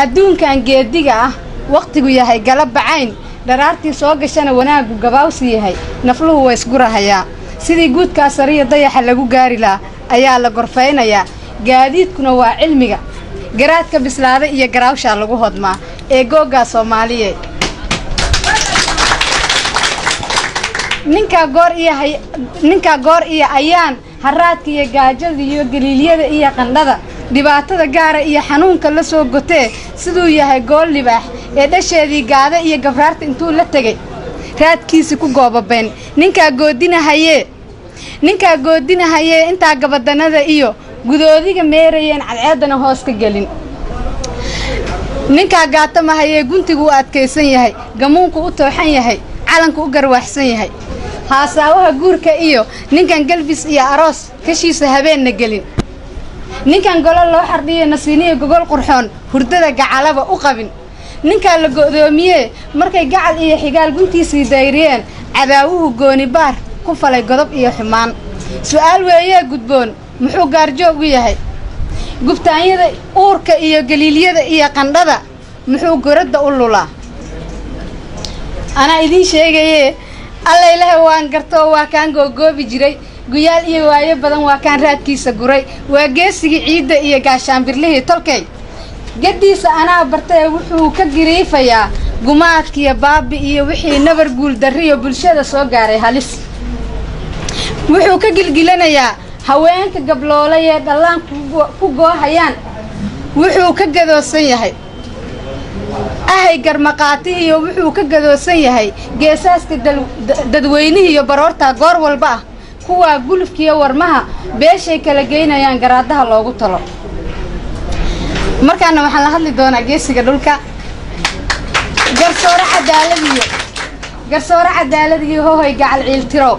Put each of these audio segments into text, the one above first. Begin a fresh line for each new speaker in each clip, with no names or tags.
adduun kan geediga ah waqtigu yahay galab bacayn daraartii soo gashana wanaagu gabaawsi yahay nafluhu way isgurahaya sidii guudka sariya dayaxa lagu gaari la ayaa la gorfeynaya gaadiidkuna waa cilmiga garaadka bislaada iyo garaawsha lagu hodmaa ee googa Soomaaliyeed ninka goor iyo ayaan haraadka iyo gaajada iyo galiiliyada iyo qandhada dhibaatada gaara iyo xanuunka la soo gotee sidoo yahay gool libaax ee dhasheedii gaada iyo gafraarta intuu la tagay raadkiisa ku goobabeen ninka goodinahaye inta gabadanada iyo gudoodiga meerayeen cadceedana hoos ka galin ninka gaatamahaye guntigu u adkeysan yahay gamuunku u tooxan yahay calanku u garwaxsan yahay haasawaha guurka iyo ninkan galbis iyo aroos kashiisa habeenna gelin ninkan golo loo xardhiyo nasiiniyo gogol qurxoon hurdada gacalaba u qabin ninka la go'doomiye markay gacal iyo xigaal guntiisii dayriyeen cadaawuhu gooni baar ku falay godob iyo xumaan su'aal weeye gudboon muxuu gaarjoog u yahay gubtaanyada uurka iyo galiiliyada iyo qandhada muxuu goradda u lulaa ana idin sheegaye alla ilaahay waan garto waa kaan googoobi jiray guyaal iyo waaye badan waa kaan raadkiisa guray waa geesiga ciidda iyo gaashaanbirlihii tolkay gadiisa anaa bartay wuxuu ka giriifayaa gumaadkiya baabi iyo wixii nabar guul darriyo bulshada soo gaaray halis wuxuu ka gilgilanayaa haweenka gabloolay ee dhalaan ku goohayaan wuxuu ka gadoosan yahay ahay garmaqaati iyo wuxuu ka gadoosan yahay geesaaska dadweynaha iyo baroorta goor walba ah kuwa gulufkiya warmaha beeshay kala geynayaan garaadaha loogu talo markaana waxaan la hadli doonaa geesiga dhulka garsoore cadaalad iyo hoohay gacal ciiltiro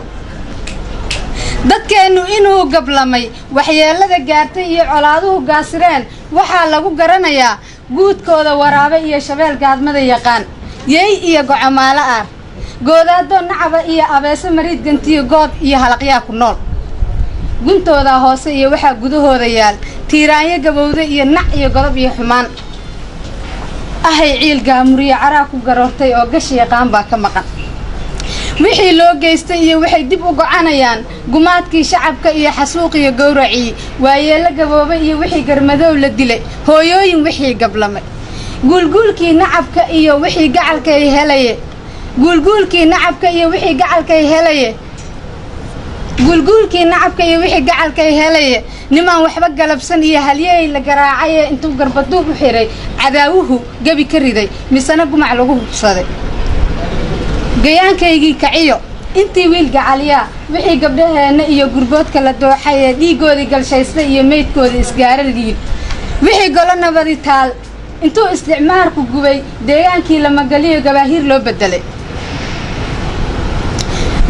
dadkeenu inuu gablamay waxyeelada gaartay iyo colaaduhu gaasireen waxaa lagu garanayaa guudkooda waraabe iyo shabeel gaadmada yaqaan yey iyo go'amaala ah goodaado nacaba iyo abeeso mariid gantiyo good iyo halaqyaa ku nool guntooda hoose iyo waxa gudahooda yaal tiiraanyo gabowda iyo nac iyo godob iyo xumaan ahay ciil gaamuriyo caraa ku garoortay oo gashi yaqaan baa ka maqan wixii loo geystay iyo waxay dib u gocanayaan gumaadkii shacabka iyo xasuuq iyo gowraci waayeela gaboobay iyo wixii garmadow la dilay hooyooyin wixii gablamay gulgulkii nacabka iyo wixii gacalka ay helaye gulgulkii nacabka iyo wixii gacalka ay helaye niman waxba galabsan iyo halyeey la garaacay intuu garbaduub u xiray cadaawuhu gabi ka riday misana gumac lagu hubsaday gayaankaygii kaciyo intii wiil gacaliya wixii gabdhaheena iyo gurboodka la dooxay ee dhiigoodii galshaysta iyo meydkoodii isgaarargiin wixii golo nabadi taal intuu isticmaalku gubay deegaankii la magaliyo gabaahiir loo bedelay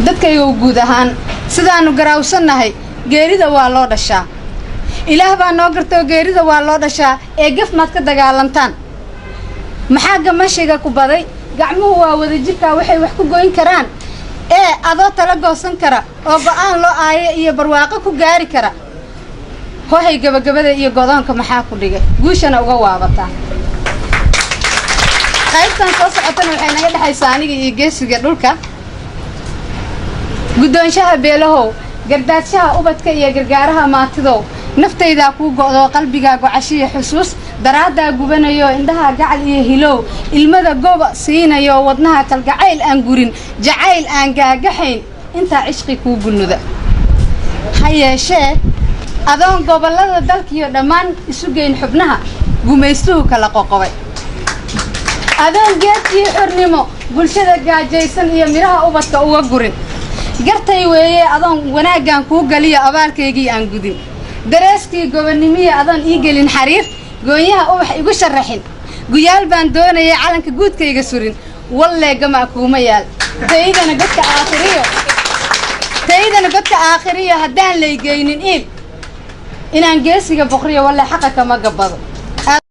dadkaygu guud ahaan sidaanu garaawsanahay geerida waa loo dhashaa ilaah baa noo gartay geerida waa loo dhashaa ee gaf maad ka dagaalantaan maxaa gamashiga ku baday gacmuhu waa wada jirka waxay wax ku goyn karaan ee adoo tala goosan kara oo go'aan loo aaye iyo barwaaqo ku gaari kara hoohay gabagabada iyo godoonka maxaa ku dhigay guushana uga waabataa qaybtan soo socotana waxay naga dhaxaysaa aniga iyo geesiga dhulka gudoonshaha beelahow gardaadshaha ubadka iyo gargaaraha maatidow naftayda ku go'do qalbigaaga cashiyo xusuus daraadaa gubanayo indhaha gacal iyo hilow ilmada gooba siinayo wadnaha kalgacayl aan gurin jacayl aan gaagaxayn inta cishqi ku gunuda hayeeshee adoon gobolada dalkiyo dhammaan isu geyn xubnaha gumaystuhu kala qoqobay adoon geedkii xornimo bulshada gaajaysan iyo miraha ubadka uga gurin gartay weeye adoon wanaagan ku galiyo abaalkaygii aan gudin dareeskii gobonimiye adoon ii gelin xariir goonyaha ubax igu sharaxin guyaal baan doonayay calanka guudkayga surin walle gama kuuma yaal taydana godka aakhiriyo haddaan leygeynin inaan geesiga boqriyo walle xaqa kama gabado